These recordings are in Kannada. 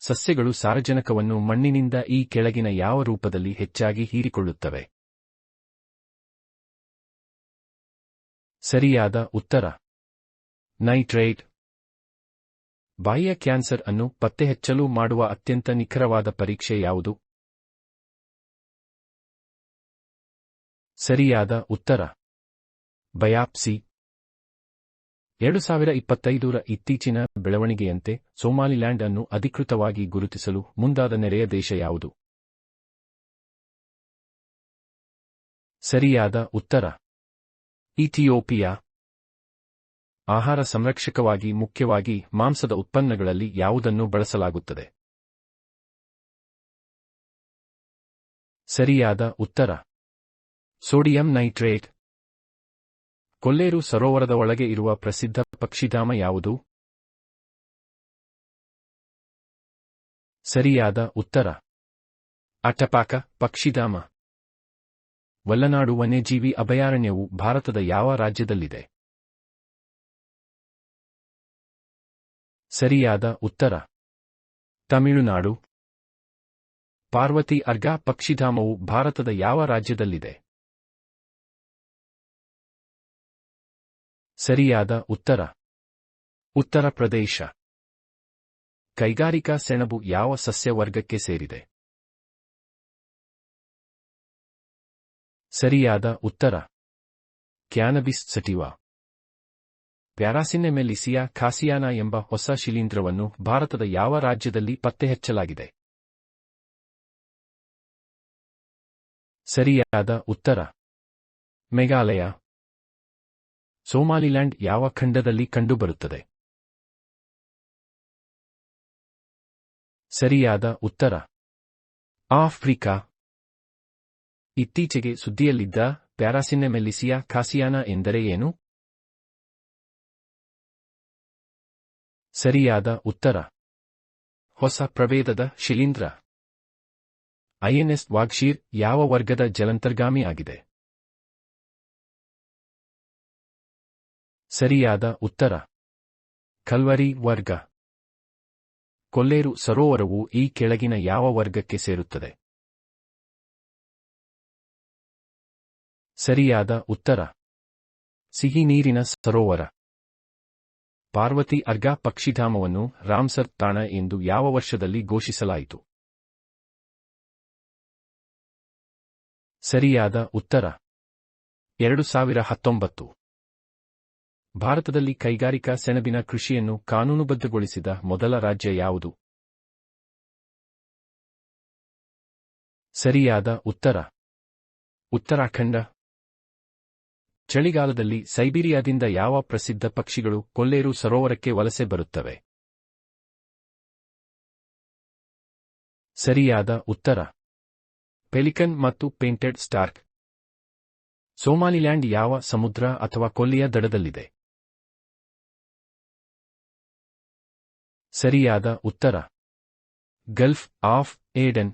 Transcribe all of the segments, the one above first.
ಸಸ್ಯಗಳು ಸಾರಜನಕವನ್ನು ಮಣ್ಣಿನಿಂದ ಈ ಕೆಳಗಿನ ಯಾವ ರೂಪದಲ್ಲಿ ಹೆಚ್ಚಾಗಿ ಹೀರಿಕೊಳ್ಳುತ್ತವೆ? ಸರಿಯಾದ ಉತ್ತರ ನೈಟ್ರೇಟ್. ಬಾಯಿಯ ಕ್ಯಾನ್ಸರ್ ಅನ್ನು ಪತ್ತೆಹಚ್ಚಲು ಮಾಡುವ ಅತ್ಯಂತ ನಿಖರವಾದ ಪರೀಕ್ಷೆ ಯಾವುದು? ಸರಿಯಾದ ಉತ್ತರ ಬಯಾಪ್ಸಿ. 2025ರ ಇತ್ತೀಚಿನ ಬೆಳವಣಿಗೆಯಂತೆ ಸೋಮಾಲಿಲ್ಯಾಂಡ್ ಅನ್ನು ಅಧಿಕೃತವಾಗಿ ಗುರುತಿಸಲು ಮುಂದಾದ ನೆರೆಯ ದೇಶ ಯಾವುದು? ಸರಿಯಾದ ಉತ್ತರ ಇಥಿಯೋಪಿಯಾ. ಆಹಾರ ಸಂರಕ್ಷಕವಾಗಿ ಮುಖ್ಯವಾಗಿ ಮಾಂಸದ ಉತ್ಪನ್ನಗಳಲ್ಲಿ ಯಾವುದನ್ನು ಬಳಸಲಾಗುತ್ತದೆ? ಸರಿಯಾದ ಉತ್ತರ ಸೋಡಿಯಂ ನೈಟ್ರೇಟ್. ಕೊಲ್ಲೇರು ಸರೋವರದ ಒಳಗೆ ಇರುವ ಪ್ರಸಿದ್ಧ ಪಕ್ಷಿಧಾಮ ಯಾವುದು? ಸರಿಯಾದ ಉತ್ತರ ಅಟಪಾಕ ಪಕ್ಷಿಧಾಮ. ವಲ್ಲನಾಡು ವನ್ಯಜೀವಿ ಅಭಯಾರಣ್ಯವು ಭಾರತದ ಯಾವ ರಾಜ್ಯದಲ್ಲಿದೆ? ಸರಿಯಾದ ಉತ್ತರ ತಮಿಳುನಾಡು. ಪಾರ್ವತಿ ಅರ್ಗಾ ಪಕ್ಷಿಧಾಮವು ಭಾರತದ ಯಾವ ರಾಜ್ಯದಲ್ಲಿದೆ? ಸರಿಯಾದ ಉತ್ತರ ಉತ್ತರ ಪ್ರದೇಶ. ಕೈಗಾರಿಕಾ ಸೆಣಬು ಯಾವ ಸಸ್ಯ ವರ್ಗಕ್ಕೆ ಸೇರಿದೆ? ಸರಿಯಾದ ಉತ್ತರ ಕ್ಯಾನಬಿಸ್ ಸಟಿವಾ. ಪ್ಯಾರಾಸಿನೆಮೆಲಿಸಿಯಾ ಖಾಸಿಯಾನಾ ಎಂಬ ಹೊಸ ಶಿಲೀಂಧ್ರವನ್ನು ಭಾರತದ ಯಾವ ರಾಜ್ಯದಲ್ಲಿ ಪತ್ತೆಹಚ್ಚಲಾಗಿದೆ? ಸರಿಯಾದ ಉತ್ತರ ಮೇಘಾಲಯ. ಸೋಮಾಲಿಲ್ಯಾಂಡ್ ಯಾವ ಖಂಡದಲ್ಲಿ ಕಂಡುಬರುತ್ತದೆ? ಸರಿಯಾದ ಉತ್ತರ ಆಫ್ರಿಕಾ. ಇತ್ತೀಚೆಗೆ ಸುದ್ದಿಯಲ್ಲಿದ್ದ ಪ್ಯಾರಾಸಿನೆಮೆಲಿಸಿಯಾ ಖಾಸಿಯಾನಾ ಎಂದರೆ ಏನು? ಸರಿಯಾದ ಉತ್ತರ ಹೊಸ ಪ್ರಭೇದದ ಶಿಲೀಂಧ್ರ. ಐಎನ್ಎಸ್ ವಾಗ್ಶೀರ್ ಯಾವ ವರ್ಗದ ಜಲಂತರ್ಗಾಮಿ ಆಗಿದೆ? ಸರಿಯಾದ ಉತ್ತರ ಕಲ್ವರಿ ವರ್ಗ. ಕೊಲ್ಲೇರು ಸರೋವರವು ಈ ಕೆಳಗಿನ ಯಾವ ವರ್ಗಕ್ಕೆ ಸೇರುತ್ತದೆ? ಸರಿಯಾದ ಉತ್ತರ ಸಿಹಿ ನೀರಿನ ಸರೋವರ. ಪಾರ್ವತಿ ಅರ್ಗಾ ಪಕ್ಷಿಧಾಮವನ್ನು ರಾಮ್ಸರ್ ತಾಣ ಎಂದು ಯಾವ ವರ್ಷದಲ್ಲಿ ಘೋಷಿಸಲಾಯಿತು? ಸರಿಯಾದ ಉತ್ತರ 2019. ಭಾರತದಲ್ಲಿ ಕೈಗಾರಿಕಾ ಸೆಣಬಿನ ಕೃಷಿಯನ್ನು ಕಾನೂನುಬದ್ಧಗೊಳಿಸಿದ ಮೊದಲ ರಾಜ್ಯ ಯಾವುದು? ಸರಿಯಾದ ಉತ್ತರ ಉತ್ತರಾಖಂಡ. ಚಳಿಗಾಲದಲ್ಲಿ ಸೈಬೀರಿಯಾದಿಂದ ಯಾವ ಪ್ರಸಿದ್ಧ ಪಕ್ಷಿಗಳು ಕೊಲ್ಲೇರು ಸರೋವರಕ್ಕೆ ವಲಸೆ ಬರುತ್ತವೆ? ಸರಿಯಾದ ಉತ್ತರ ಪೆಲಿಕನ್ ಮತ್ತು ಪೇಂಟೆಡ್ ಸ್ಟಾರ್ಕ್. ಸೋಮಾಲಿಲ್ಯಾಂಡ್ ಯಾವ ಸಮುದ್ರ ಅಥವಾ ಕೊಲ್ಲಿಯ ದಡದಲ್ಲಿದೆ? ಸರಿಯಾದ ಉತ್ತರ ಗಲ್ಫ್ ಆಫ್ ಏಡನ್.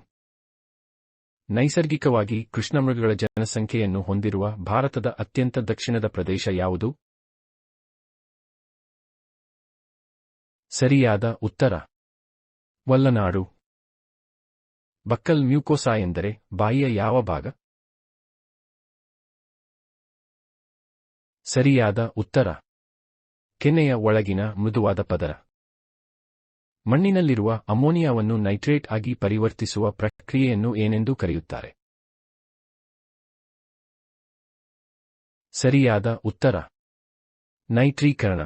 ನೈಸರ್ಗಿಕವಾಗಿ ಕೃಷ್ಣಮೃಗಗಳ ಜನಸಂಖ್ಯೆಯನ್ನು ಹೊಂದಿರುವ ಭಾರತದ ಅತ್ಯಂತ ದಕ್ಷಿಣದ ಪ್ರದೇಶ ಯಾವುದು? ಸರಿಯಾದ ಉತ್ತರ ವಲ್ಲನಾಡು. ಬಕ್ಕಲ್ ಮ್ಯೂಕೋಸಾ ಎಂದರೆ ಬಾಯಿಯ ಯಾವ ಭಾಗ? ಸರಿಯಾದ ಉತ್ತರ ಕೆನ್ನೆಯ ಒಳಗಿನ ಮೃದುವಾದ ಪದರ. ಮಣ್ಣಿನಲ್ಲಿರುವ ಅಮೋನಿಯಾವನ್ನು ನೈಟ್ರೇಟ್ ಆಗಿ ಪರಿವರ್ತಿಸುವ ಪ್ರಕ್ರಿಯೆಯನ್ನು ಏನೆಂದು ಕರೆಯುತ್ತಾರೆ? ಸರಿಯಾದ ಉತ್ತರ ನೈಟ್ರೀಕರಣ.